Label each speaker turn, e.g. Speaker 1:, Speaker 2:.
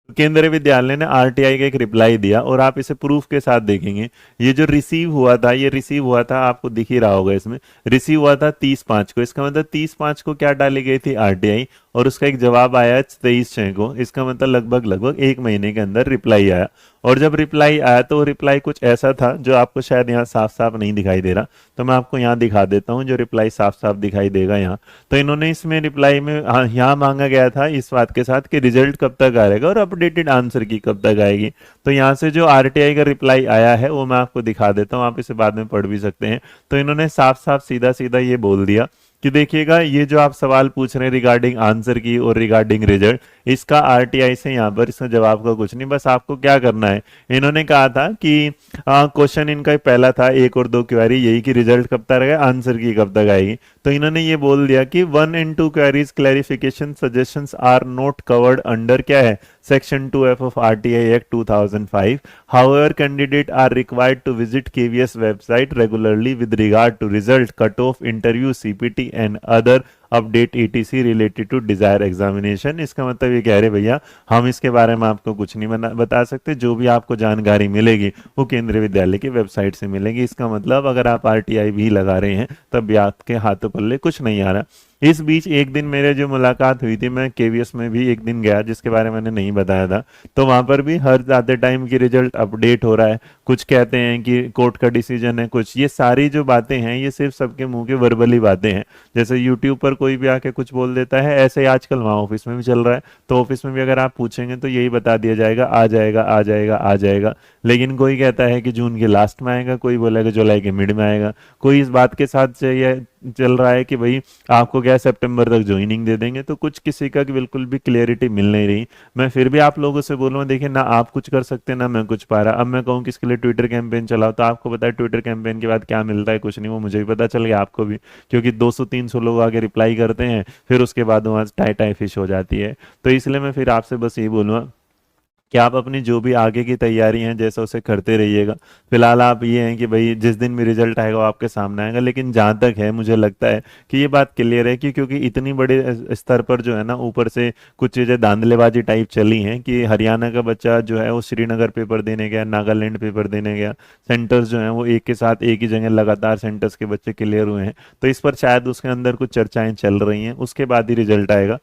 Speaker 1: केंद्रीय विद्यालय ने आरटीआई का एक रिप्लाई दिया और आप इसे प्रूफ के साथ देखेंगे। ये जो रिसीव हुआ था, ये रिसीव हुआ था, आपको दिख ही रहा होगा इसमें, रिसीव हुआ था 30/5 को। इसका मतलब 30/5 को क्या डाली गई थी, आरटीआई, और उसका एक जवाब आया 23/6 को। इसका मतलब लगभग लगभग 1 महीने के अंदर रिप्लाई आया। और जब रिप्लाई आया तो रिप्लाई कुछ ऐसा था जो आपको शायद यहाँ साफ साफ नहीं दिखाई दे रहा, तो मैं आपको यहाँ दिखा देता हूँ जो रिप्लाई साफ साफ दिखाई देगा यहाँ। तो इन्होंने इसमें रिप्लाई में यहाँ मांगा गया था इस बात के साथ कि रिजल्ट कब तक आएगा और अपडेटेड आंसर की कब तक आएगी। तो यहाँ से जो आरटीआई का रिप्लाई आया है वो मैं आपको दिखा देता हूँ, आप इसे बाद में पढ़ भी सकते हैं। तो इन्होंने साफ साफ सीधा सीधा ये बोल दिया कि देखिएगा, ये जो आप सवाल पूछ रहे हैं रिगार्डिंग आंसर की और रिगार्डिंग रिजल्ट, इसका आरटीआई से यहाँ पर इसका जवाब का कुछ नहीं, बस आपको क्या करना है। इन्होंने कहा था कि क्वेश्चन इनका पहला था 1 और 2 क्वेरी, यही कि रिजल्ट कब तक आएगा, आंसर की कब तक आएगी। तो इन्होंने ये बोल दिया कि 1 and 2 queries clarification suggestions are not covered under क्या है, section 2F of RTI Act 2005। However, candidate are required to visit KVS website regularly with regard to result, cutoff, interview, CPT and other update ETC related to desire examination. इसका मतलब ये कह रहे भैया हम इसके बारे में आपको कुछ नहीं बता सकते, जो भी आपको जानकारी मिलेगी वो केंद्रीय विद्यालय की वेबसाइट से मिलेगी। इसका मतलब अगर आप आरटीआई भी लगा रहे हैं तब भी आपके हाथों पल्ले कुछ नहीं आ रहा। इस बीच एक दिन मेरे जो मुलाकात हुई थी, मैं केवीएस में भी एक दिन गया जिसके बारे में मैंने नहीं बताया था, तो वहां पर भी हर जाते टाइम की रिजल्ट अपडेट हो रहा है। कुछ कहते हैं कि कोर्ट का डिसीजन है, कुछ, ये सारी जो बातें हैं ये सिर्फ सबके मुंह के वर्बली बातें हैं। जैसे यूट्यूब पर कोई भी आके कुछ बोल देता है, ऐसे ही आजकल वहाँ ऑफिस में भी चल रहा है। तो ऑफिस में भी अगर आप पूछेंगे तो यही बता दिया जाएगा, आ जाएगा आ जाएगा आ जाएगा। लेकिन कोई कहता है कि जून के लास्ट में आएगा, कोई बोलेगा जुलाई के मिड में आएगा, कोई इस बात के साथ चल रहा है कि भाई आपको क्या सितंबर तक ज्वाइनिंग दे देंगे। तो कुछ किसी का बिल्कुल भी क्लियरिटी मिल नहीं रही। मैं फिर भी आप लोगों से बोलूँगा, देखिए ना आप कुछ कर सकते ना मैं कुछ पा रहा। अब मैं कहूँ किसके लिए ट्विटर कैंपेन चलाओ, तो आपको पता है ट्विटर कैंपेन के बाद क्या मिलता है, कुछ नहीं, वो मुझे भी पता चल गया, आपको भी, क्योंकि 200-300 लोग आगे रिप्लाई करते हैं, फिर उसके बाद वहाँ टाई टाई फिश हो जाती है। तो इसलिए मैं फिर आपसे बस यही बोलूँगा कि आप अपनी जो भी आगे की तैयारी हैं जैसा उसे करते रहिएगा। फिलहाल आप ये हैं कि भाई जिस दिन भी रिजल्ट आएगा वो आपके सामने आएगा। लेकिन जहाँ तक है मुझे लगता है कि ये बात क्लियर है कि क्योंकि इतनी बड़े स्तर पर जो है ना, ऊपर से कुछ चीज़ें धांधलेबाजी टाइप चली हैं कि हरियाणा का बच्चा जो है वो श्रीनगर पेपर देने गया, नागालैंड पेपर देने गया, सेंटर्स जो हैं वो एक के साथ एक ही जगह लगातार सेंटर्स के बच्चे क्लियर हुए हैं। तो इस पर शायद उसके अंदर कुछ चर्चाएं चल रही हैं, उसके बाद ही रिजल्ट आएगा।